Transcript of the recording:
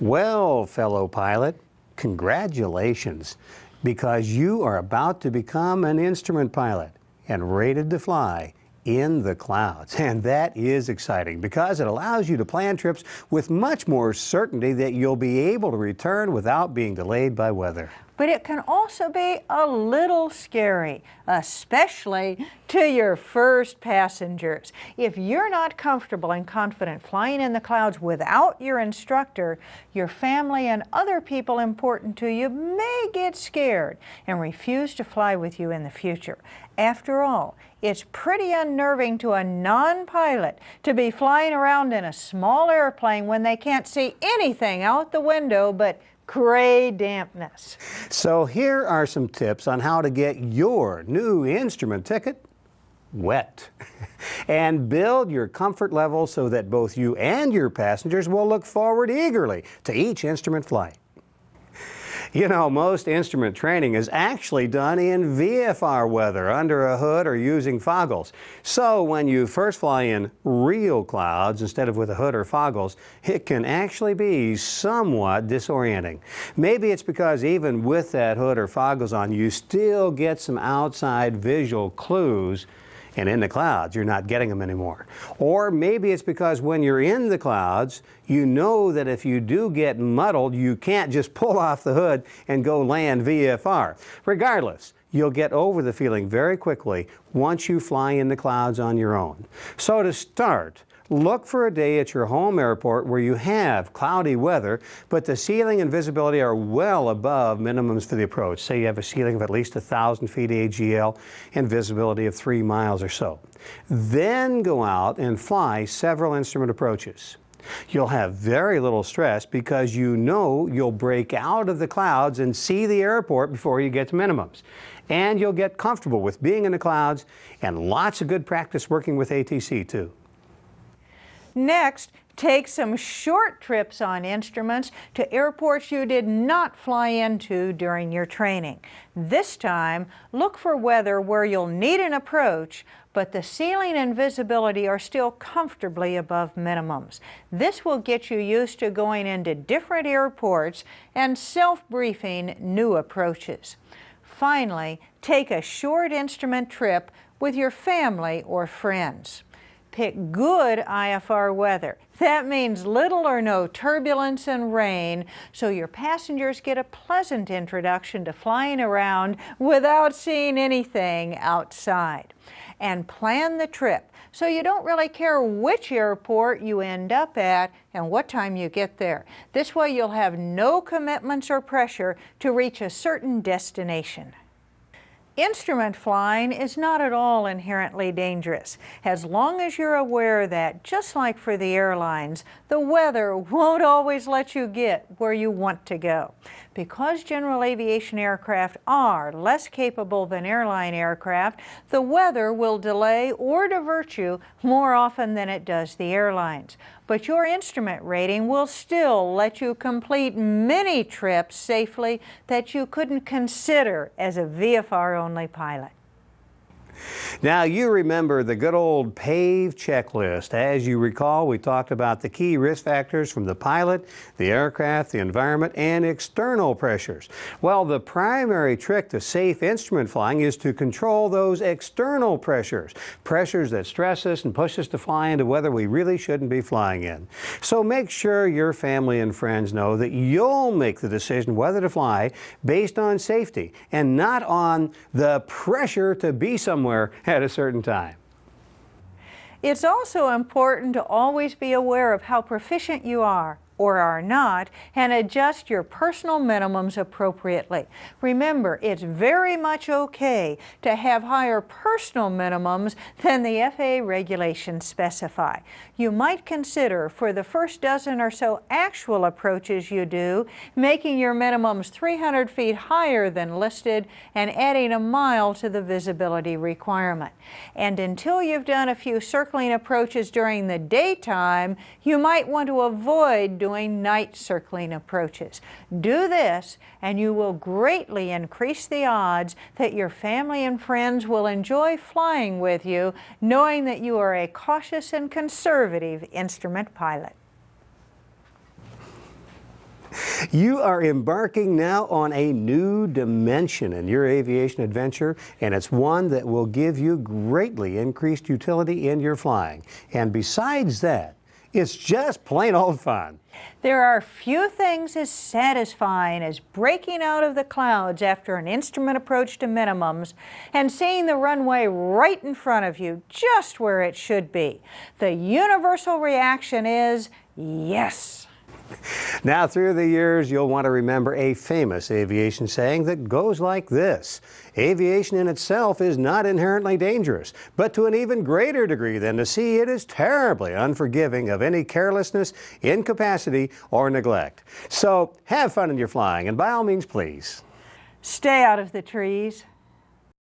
Well, fellow pilot, congratulations, because you are about to become an instrument pilot and rated to fly in the clouds. And that is exciting because it allows you to plan trips with much more certainty that you'll be able to return without being delayed by weather. But it can also be a little scary, especially to your first passengers. If you're not comfortable and confident flying in the clouds without your instructor, your family and other people important to you may get scared and refuse to fly with you in the future. After all, it's pretty unnerving to a non-pilot to be flying around in a small airplane when they can't see anything out the window but gray dampness. So here are some tips on how to get your new instrument ticket wet and build your comfort level so that both you and your passengers will look forward eagerly to each instrument flight. You know, most instrument training is actually done in VFR weather, under a hood or using foggles. So when you first fly in real clouds instead of with a hood or foggles, it can actually be somewhat disorienting. Maybe it's because even with that hood or foggles on, you still get some outside visual clues, and in the clouds, you're not getting them anymore. Or maybe it's because when you're in the clouds, you know that if you do get muddled, you can't just pull off the hood and go land VFR. Regardless, you'll get over the feeling very quickly once you fly in the clouds on your own. So to start, look for a day at your home airport where you have cloudy weather, but the ceiling and visibility are well above minimums for the approach. Say you have a ceiling of at least 1,000 feet AGL and visibility of 3 miles or so. Then go out and fly several instrument approaches. You'll have very little stress because you know you'll break out of the clouds and see the airport before you get to minimums. And you'll get comfortable with being in the clouds and lots of good practice working with ATC too. Next, take some short trips on instruments to airports you did not fly into during your training. This time, look for weather where you'll need an approach, but the ceiling and visibility are still comfortably above minimums. This will get you used to going into different airports and self-briefing new approaches. Finally, take a short instrument trip with your family or friends. Pick good IFR weather. That means little or no turbulence and rain, so your passengers get a pleasant introduction to flying around without seeing anything outside. And plan the trip so you don't really care which airport you end up at and what time you get there. This way you'll have no commitments or pressure to reach a certain destination. Instrument flying is not at all inherently dangerous, as long as you're aware that, just like for the airlines, the weather won't always let you get where you want to go. Because general aviation aircraft are less capable than airline aircraft, the weather will delay or divert you more often than it does the airlines. But your instrument rating will still let you complete many trips safely that you couldn't consider as a VFR-only pilot. Now, you remember the good old PAVE checklist. As you recall, we talked about the key risk factors from the pilot, the aircraft, the environment, and external pressures. Well, the primary trick to safe instrument flying is to control those external pressures, pressures that stress us and push us to fly into weather we really shouldn't be flying in. So make sure your family and friends know that you'll make the decision whether to fly based on safety and not on the pressure to be somewhere at a certain time. It's also important to always be aware of how proficient you are or are not, and adjust your personal minimums appropriately. Remember, it's very much okay to have higher personal minimums than the FAA regulations specify. You might consider, for the first dozen or so actual approaches you do, making your minimums 300 feet higher than listed and adding a mile to the visibility requirement. And until you've done a few circling approaches during the daytime, you might want to avoid doing night circling approaches. Do this and you will greatly increase the odds that your family and friends will enjoy flying with you, knowing that you are a cautious and conservative instrument pilot. You are embarking now on a new dimension in your aviation adventure, and it's one that will give you greatly increased utility in your flying. And besides that, it's just plain old fun. There are few things as satisfying as breaking out of the clouds after an instrument approach to minimums and seeing the runway right in front of you, just where it should be. The universal reaction is yes. Now, through the years, you'll want to remember a famous aviation saying that goes like this: aviation in itself is not inherently dangerous, but to an even greater degree than the sea, it is terribly unforgiving of any carelessness, incapacity, or neglect. So have fun in your flying, and by all means, please Stay out of the trees.